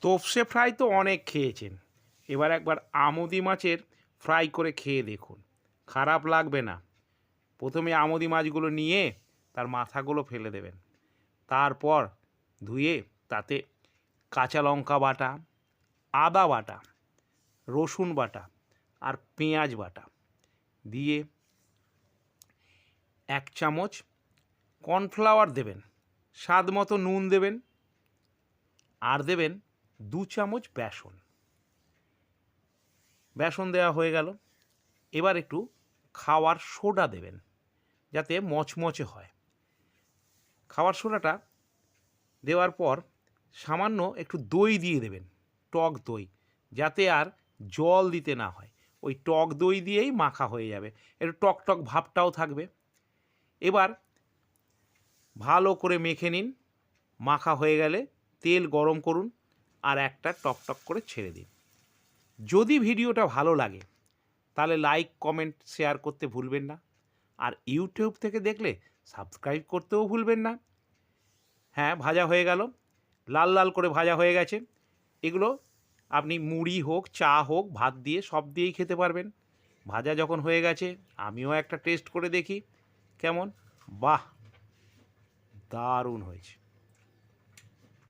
তোপসে fry তো অনেক খেয়েছেন, এবার একবার আমুদি মাছের ফ্রাই করে খেয়ে দেখুন, খারাপ লাগবে না। প্রথমে আমুদি মাছগুলো নিয়ে তার মাথাগুলো ফেলে দেবেন, তারপর ধুয়ে তাতে কাঁচা লঙ্কা বাটা, আদা বাটা, রসুন বাটা আর পেঁয়াজ বাটা দিয়ে 1 চামচ কর্নফ্লাওয়ার দেবেন, স্বাদ মতো নুন দেবেন, আর দেবেন 2 চামচ বেসন। বেসন দেওয়া হয়ে গেল, এবার একটু খাওয়ার সোডা দেবেন যাতে মচমচে হয়। খাওয়ার সোডাটা দেওয়ার পর সামান্য একটু দই দিয়ে দেবেন, টক দই, যাতে আর জল দিতে না হয়, ওই টক দই দিয়েই মাখা হয়ে যাবে, একটু টক টক ভাবটাও থাকবে। এবার ভালো করে মেখে নিন, মাখা হয়ে গেলে তেল গরম করুন আর একটা টক টক করে ছেড়ে দিন। যদি ভিডিওটা ভালো লাগে তাহলে লাইক, কমেন্ট, শেয়ার করতে ভুলবেন না, আর ইউটিউব থেকে দেখলে সাবস্ক্রাইব করতেও ভুলবেন না। হ্যাঁ, ভাজা হয়ে গেল, লাল লাল করে ভাজা হয়ে গেছে। এগুলো আপনি মুড়ি হোক, চা হোক, ভাত দিয়ে সব দিয়েই খেতে পারবেন। ভাজা যখন হয়ে গেছে আমিও একটা টেস্ট করে দেখি কেমন। বাহ, দারুণ হয়েছে।